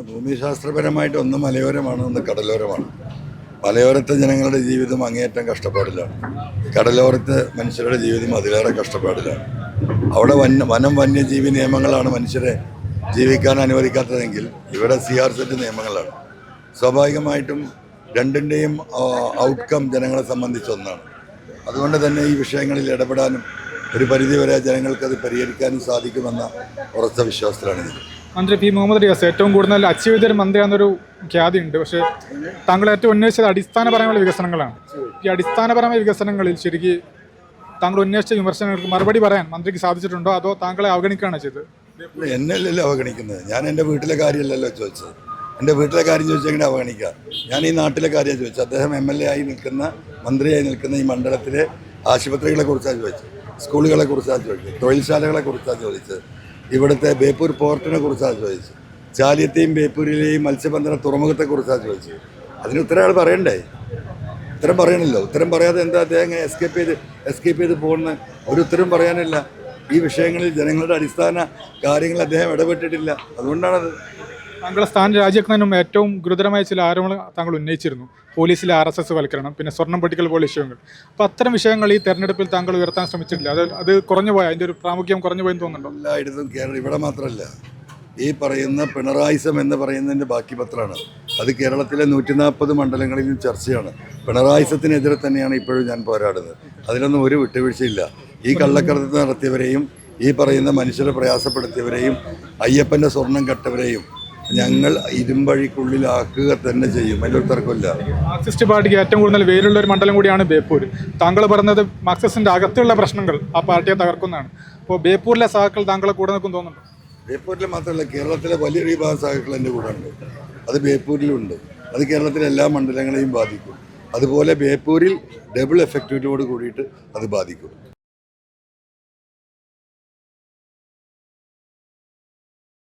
ഭൂമിശാസ്ത്രപരമായിട്ട് ഒന്ന് മലയോരമാണ്, ഒന്ന് കടലോരമാണ്. മലയോരത്തെ ജനങ്ങളുടെ ജീവിതം അങ്ങേയറ്റം കഷ്ടപ്പാടിലാണ്. കടലോരത്തെ മനുഷ്യരുടെ ജീവിതം അതിലേറെ കഷ്ടപ്പാടിലാണ്. അവിടെ വനം വന്യജീവി നിയമങ്ങളാണ് മനുഷ്യരെ ജീവിക്കാൻ അനുവദിക്കാത്തതെങ്കിൽ ഇവിടെ CRZ നിയമങ്ങളാണ്. സ്വാഭാവികമായിട്ടും രണ്ടിൻ്റെയും ഔട്ട്കം ജനങ്ങളെ സംബന്ധിച്ച് ഒന്നാണ്. അതുകൊണ്ട് തന്നെ ഈ വിഷയങ്ങളിൽ ഇടപെടാനും ഒരു പരിധിവരെ ജനങ്ങൾക്കത് പരിഹരിക്കാനും സാധിക്കുമെന്ന ഉറച്ച വിശ്വാസത്തിലാണ് ഇത്. മന്ത്രി പി മുഹമ്മദ് റിയാസ് ഏറ്റവും കൂടുതൽ അച്ചീവ് ചെയ്തൊരു മന്ത്രിയാണെന്നൊരു ഖ്യാതിയുണ്ട്. പക്ഷേ താങ്കൾ ഏറ്റവും ഉന്നയിച്ചത് അടിസ്ഥാനപരമായ വികസനങ്ങളാണ്. ഈ അടിസ്ഥാനപരമായ വികസനങ്ങളിൽ ശരിക്കും താങ്കൾ ഉന്നയിച്ച വിമർശനങ്ങൾക്ക് മറുപടി പറയാൻ മന്ത്രിക്ക് സാധിച്ചിട്ടുണ്ടോ, അതോ താങ്കളെ അവഗണിക്കുകയാണ് ചെയ്തത്? എന്നല്ലല്ലോ അവഗണിക്കുന്നത്. ഞാൻ എൻ്റെ വീട്ടിലെ കാര്യമല്ലല്ലോ ചോദിച്ചത്. എൻ്റെ വീട്ടിലെ കാര്യം ചോദിച്ചെങ്ങനെ അവഗണിക്കുക? ഞാൻ ഈ നാട്ടിലെ കാര്യമാണ് ചോദിച്ചത്. അദ്ദേഹം MLA ആയി നിൽക്കുന്ന, മന്ത്രിയായി നിൽക്കുന്ന ഈ മണ്ഡലത്തിലെ ആശുപത്രികളെ കുറിച്ചാണ് ചോദിച്ചത്, സ്കൂളുകളെ കുറിച്ചാണ് ചോദിച്ചത്, തൊഴിൽശാലകളെ കുറിച്ചാണ് ചോദിച്ചത്, ഇവിടുത്തെ ബേപ്പൂർ പോർട്ടിനെ കുറിച്ചാണ് ചോദിച്ചത്, ചാലിയത്തെയും ബേപ്പൂരിലെയും മത്സ്യബന്ധന തുറമുഖത്തെക്കുറിച്ചാണ് ചോദിച്ചത്. അതിന് ഉത്തരം ആൾ പറയണ്ടേ? ഉത്തരം പറയണല്ലോ. ഉത്തരം പറയാതെ എന്താ അദ്ദേഹം എസ്കേപ്പ് ചെയ്ത് പോകുന്ന? ഒരു ഉത്തരം പറയാനില്ല. ഈ വിഷയങ്ങളിൽ ജനങ്ങളുടെ അടിസ്ഥാന കാര്യങ്ങൾ അദ്ദേഹം ഇടപെട്ടിട്ടില്ല. അതുകൊണ്ടാണത്. താങ്കളുടെ സ്ഥാനം രാജിവെക്കുന്നതിനും ഏറ്റവും ഗുരുതരമായ ചില ആരോപണങ്ങൾ താങ്കൾ ഉന്നയിച്ചിരുന്നു. പോലീസിലെ RSS വൽക്കരണം, പിന്നെ സ്വർണ്ണം പൊട്ടിക്കൽ പോലെ വിഷയങ്ങൾ. അപ്പോൾ അത്തരം വിഷയങ്ങൾ ഈ തെരഞ്ഞെടുപ്പിൽ താങ്കൾ ഉയർത്താൻ ശ്രമിച്ചിട്ടില്ല. അത് കുറഞ്ഞു പോയാൽ അതിൻ്റെ ഒരു പ്രാമുഖ്യം കുറഞ്ഞു പോയെന്ന് തോന്നുന്നുണ്ടോ? എല്ലായിടത്തും കേരളം, ഇവിടെ മാത്രമല്ല, ഈ പറയുന്ന പിണറായിസം എന്ന് പറയുന്നതിൻ്റെ ബാക്കി പത്രമാണ്. അത് കേരളത്തിലെ 140 മണ്ഡലങ്ങളിലും ചർച്ചയാണ്. പിണറായിസത്തിനെതിരെ തന്നെയാണ് ഇപ്പോഴും ഞാൻ പോരാടുന്നത്. അതിലൊന്നും ഒരു വിട്ടുവീഴ്ചയില്ല. ഈ കള്ളക്കടത്ത് നടത്തിയവരെയും ഈ പറയുന്ന മനുഷ്യരെ പ്രയാസപ്പെടുത്തിയവരെയും അയ്യപ്പൻ്റെ സ്വർണം കട്ടവരെയും ഞങ്ങൾ ഇരുമ്പഴിക്കുള്ളിലാക്കുക തന്നെ ചെയ്യും. അതിലൊരു തർക്കമില്ല. മാർക്സിസ്റ്റ് പാർട്ടിക്ക് ഏറ്റവും കൂടുതൽ വേരുള്ള ഒരു മണ്ഡലം കൂടിയാണ് ബേപ്പൂർ. താങ്കൾ പറഞ്ഞത് മാർക്സിസ്റ്റിൻ്റെ അകത്തുള്ള പ്രശ്നങ്ങൾ ആ പാർട്ടിയെ തകർക്കുന്നതാണ്. അപ്പോൾ ബേപ്പൂരിലെ സഹാക്കൾ താങ്കളെ കൂടെ നിൽക്കും തോന്നുന്നുണ്ടോ? ബേപ്പൂരിൽ മാത്രമല്ല, കേരളത്തിലെ വലിയൊരു വിഭാഗം സഹാക്കൾ എൻ്റെ കൂടെ ഉണ്ട്. അത് ബേപ്പൂരിലുണ്ട്. അത് കേരളത്തിലെ എല്ലാ മണ്ഡലങ്ങളെയും ബാധിക്കും. അതുപോലെ ബേപ്പൂരിൽ ഡബിൾ എഫക്റ്റോട് കൂടിയിട്ട് അത് ബാധിക്കും.